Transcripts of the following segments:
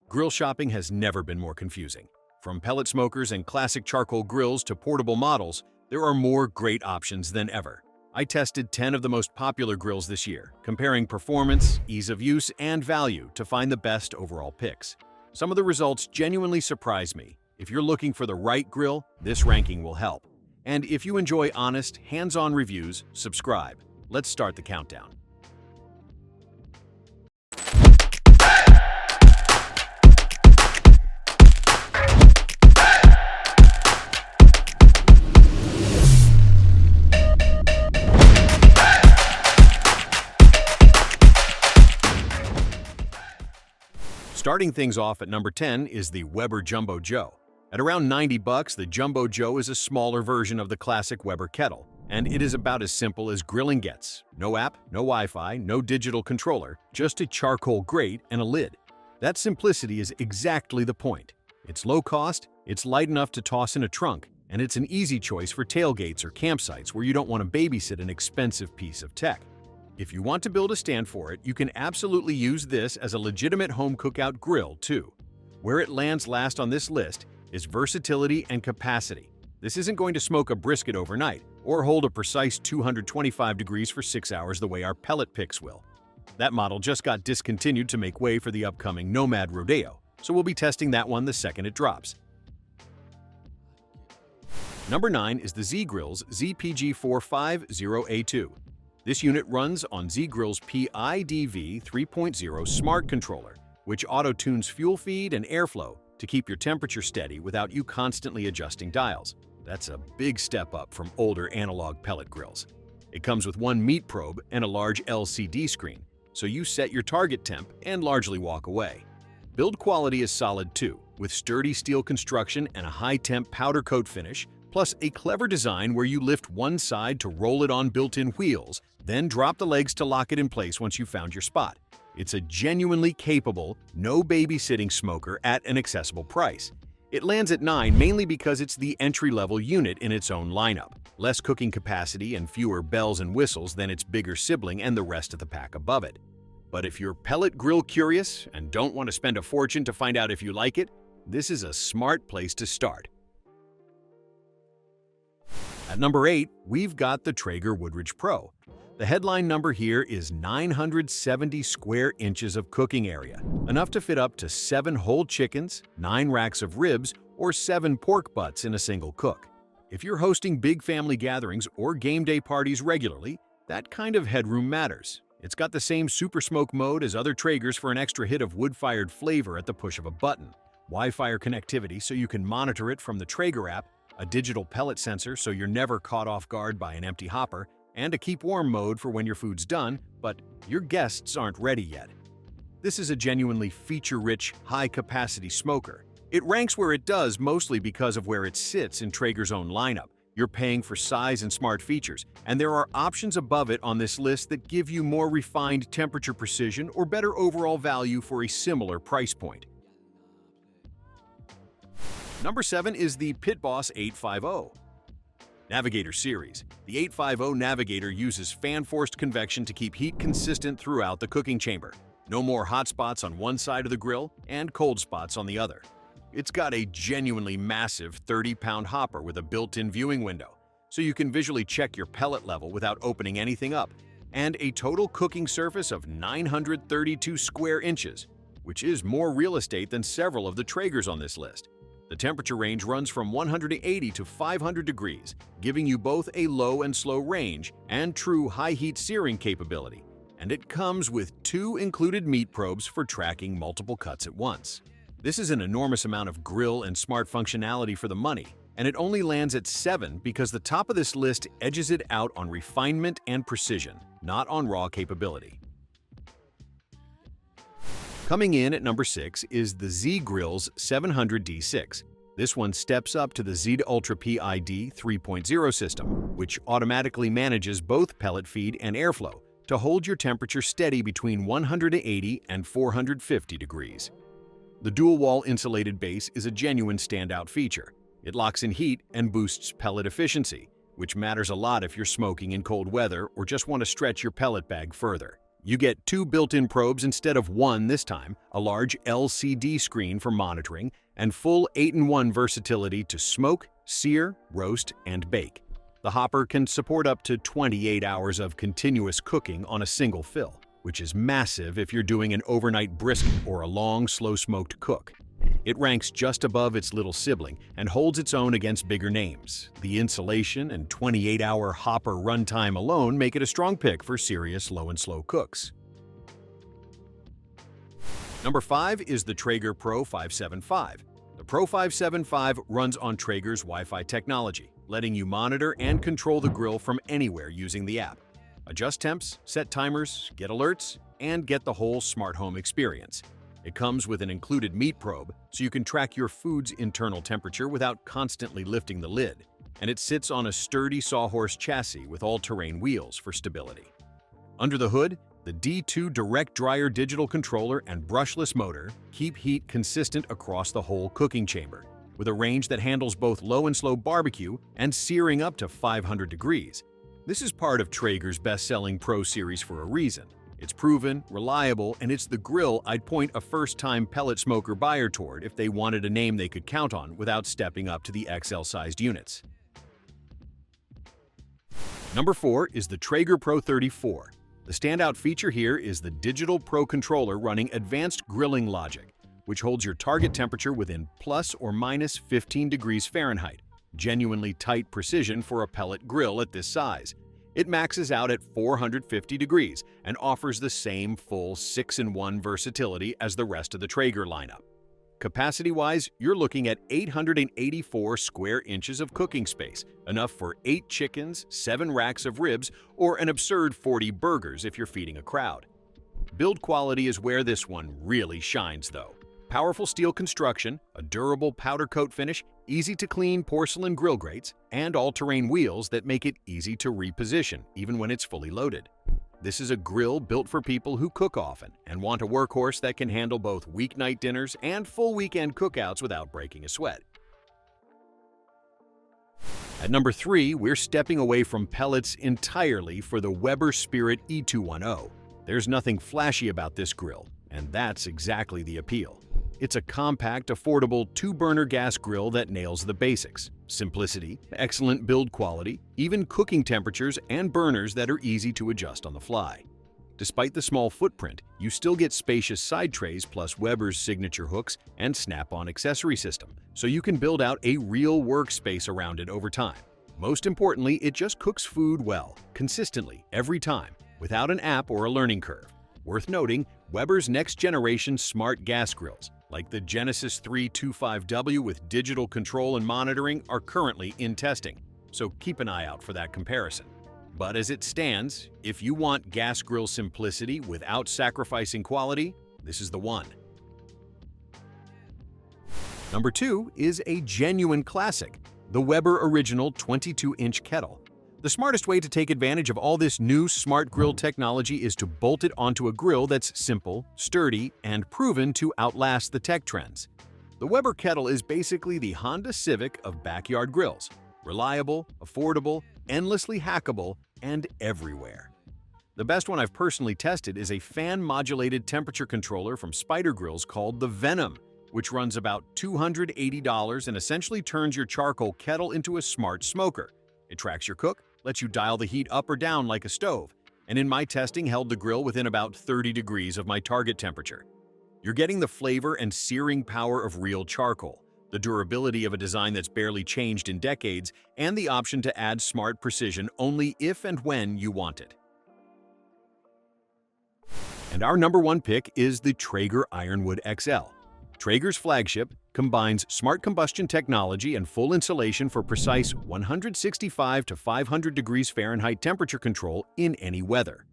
Grill shopping has never been more confusing. From pellet smokers and classic charcoal grills to portable models, there are more great options than ever. I tested 10 of the most popular grills this year, comparing performance, ease of use, and value to find the best overall picks. Some of the results genuinely surprised me. If you're looking for the right grill, this ranking will help. And if you enjoy honest, hands-on reviews, subscribe. Let's start the countdown. Starting things off at number 10 is the Weber Jumbo Joe. At around $90, the Jumbo Joe is a smaller version of the classic Weber kettle, and it is about as simple as grilling gets. No app, no Wi-Fi, no digital controller, just a charcoal grate and a lid. That simplicity is exactly the point. It's low cost, it's light enough to toss in a trunk, and it's an easy choice for tailgates or campsites where you don't want to babysit an expensive piece of tech. If you want to build a stand for it, you can absolutely use this as a legitimate home cookout grill too. Where it lands last on this list is versatility and capacity. This isn't going to smoke a brisket overnight or hold a precise 225 degrees for 6 hours the way our pellet picks will. That model just got discontinued to make way for the upcoming Nomad Rodeo, so we'll be testing that one the second it drops. Number 9 is the Z-Grill's ZPG450A2. This unit runs on Z-Grill's PIDV 3.0 smart controller, which auto-tunes fuel feed and airflow to keep your temperature steady without you constantly adjusting dials. That's a big step up from older analog pellet grills. It comes with one meat probe and a large LCD screen, so you set your target temp and largely walk away. Build quality is solid too, with sturdy steel construction and a high-temp powder coat finish, plus a clever design where you lift one side to roll it on built-in wheels, then drop the legs to lock it in place once you've found your spot. It's a genuinely capable, no babysitting smoker at an accessible price. It lands at 9 mainly because it's the entry-level unit in its own lineup, less cooking capacity and fewer bells and whistles than its bigger sibling and the rest of the pack above it. But if you're pellet grill curious and don't want to spend a fortune to find out if you like it, this is a smart place to start. At number 8, we've got the Traeger Woodridge Pro. The headline number here is 970 square inches of cooking area, enough to fit up to 7 whole chickens, 9 racks of ribs, or 7 pork butts in a single cook. If you're hosting big family gatherings or game day parties regularly, that kind of headroom matters. It's got the same super smoke mode as other Traegers for an extra hit of wood-fired flavor at the push of a button, Wi-Fi connectivity so you can monitor it from the Traeger app, a digital pellet sensor so you're never caught off guard by an empty hopper, and a keep warm mode for when your food's done, but your guests aren't ready yet. This is a genuinely feature-rich, high-capacity smoker. It ranks where it does mostly because of where it sits in Traeger's own lineup. You're paying for size and smart features, and there are options above it on this list that give you more refined temperature precision or better overall value for a similar price point. Number 7 is the Pit Boss 850. Navigator series. The 850 Navigator uses fan-forced convection to keep heat consistent throughout the cooking chamber. No more hot spots on one side of the grill and cold spots on the other. It's got a genuinely massive 30-pound hopper with a built-in viewing window, so you can visually check your pellet level without opening anything up, and a total cooking surface of 932 square inches, which is more real estate than several of the Traegers on this list. The temperature range runs from 180 to 500 degrees, giving you both a low and slow range and true high heat searing capability. And it comes with 2 included meat probes for tracking multiple cuts at once. This is an enormous amount of grill and smart functionality for the money, and it only lands at 7 because the top of this list edges it out on refinement and precision, not on raw capability. Coming in at number 6 is the Z-Grill's 700D6. This one steps up to the Z Ultra PID 3.0 system, which automatically manages both pellet feed and airflow to hold your temperature steady between 180 and 450 degrees. The dual-wall insulated base is a genuine standout feature. It locks in heat and boosts pellet efficiency, which matters a lot if you're smoking in cold weather or just want to stretch your pellet bag further. You get 2 built-in probes instead of 1 this time, a large LCD screen for monitoring, and full 8-in-1 versatility to smoke, sear, roast, and bake. The hopper can support up to 28 hours of continuous cooking on a single fill, which is massive if you're doing an overnight brisket or a long, slow-smoked cook. It ranks just above its little sibling and holds its own against bigger names. The insulation and 28-hour hopper runtime alone make it a strong pick for serious low and slow cooks. Number 5 is the Traeger Pro 575. The Pro 575 runs on Traeger's Wi-Fi technology, letting you monitor and control the grill from anywhere using the app. Adjust temps, set timers, get alerts, and get the whole smart home experience. It comes with an included meat probe, so you can track your food's internal temperature without constantly lifting the lid. And it sits on a sturdy sawhorse chassis with all-terrain wheels for stability. Under the hood, the D2 Direct Dryer digital controller and brushless motor keep heat consistent across the whole cooking chamber, with a range that handles both low and slow barbecue and searing up to 500 degrees. This is part of Traeger's best-selling Pro series for a reason. It's proven, reliable, and it's the grill I'd point a first-time pellet smoker buyer toward if they wanted a name they could count on without stepping up to the XL-sized units. Number 4 is the Traeger Pro 34. The standout feature here is the digital Pro controller running advanced grilling logic, which holds your target temperature within plus or minus 15 degrees Fahrenheit. Genuinely tight precision for a pellet grill at this size. It maxes out at 450 degrees and offers the same full 6-in-1 versatility as the rest of the Traeger lineup. Capacity-wise, you're looking at 884 square inches of cooking space, enough for 8 chickens, 7 racks of ribs, or an absurd 40 burgers if you're feeding a crowd. Build quality is where this one really shines, though. Powerful steel construction, a durable powder coat finish, easy-to-clean porcelain grill grates, and all-terrain wheels that make it easy to reposition, even when it's fully loaded. This is a grill built for people who cook often and want a workhorse that can handle both weeknight dinners and full weekend cookouts without breaking a sweat. At number 3, we're stepping away from pellets entirely for the Weber Spirit E210. There's nothing flashy about this grill, and that's exactly the appeal. It's a compact, affordable 2-burner gas grill that nails the basics: simplicity, excellent build quality, even cooking temperatures, and burners that are easy to adjust on the fly. Despite the small footprint, you still get spacious side trays plus Weber's signature hooks and snap-on accessory system, so you can build out a real workspace around it over time. Most importantly, it just cooks food well, consistently, every time, without an app or a learning curve. Worth noting, Weber's next-generation smart gas grills, like the Genesis 325W with digital control and monitoring, are currently in testing, so keep an eye out for that comparison. But as it stands, if you want gas grill simplicity without sacrificing quality, this is the one. Number 2 is a genuine classic, the Weber Original 22-inch kettle. The smartest way to take advantage of all this new smart grill technology is to bolt it onto a grill that's simple, sturdy, and proven to outlast the tech trends. The Weber kettle is basically the Honda Civic of backyard grills. Reliable, affordable, endlessly hackable, and everywhere. The best one I've personally tested is a fan-modulated temperature controller from Spider Grills called the Venom, which runs about $280 and essentially turns your charcoal kettle into a smart smoker. It tracks your cook, lets you dial the heat up or down like a stove, and in my testing held the grill within about 30 degrees of my target temperature. You're getting the flavor and searing power of real charcoal, the durability of a design that's barely changed in decades, and the option to add smart precision only if and when you want it. And our number 1 pick is the Traeger Ironwood XL. Traeger's flagship combines smart combustion technology and full insulation for precise 165 to 500 degrees Fahrenheit temperature control in any weather.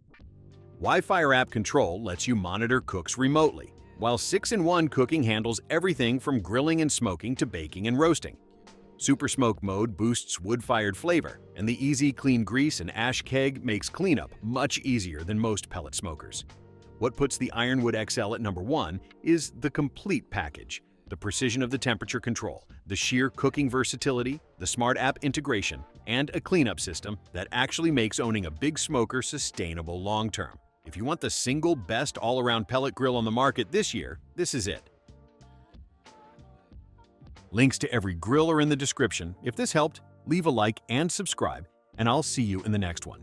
Wi-Fi app control lets you monitor cooks remotely, while 6-in-1 cooking handles everything from grilling and smoking to baking and roasting. Super Smoke mode boosts wood-fired flavor, and the easy clean grease and ash keg makes cleanup much easier than most pellet smokers. What puts the Ironwood XL at number 1 is the complete package: the precision of the temperature control, the sheer cooking versatility, the smart app integration, and a cleanup system that actually makes owning a big smoker sustainable long-term. If you want the single best all-around pellet grill on the market this year, this is it. Links to every grill are in the description. If this helped, leave a like and subscribe, and I'll see you in the next one.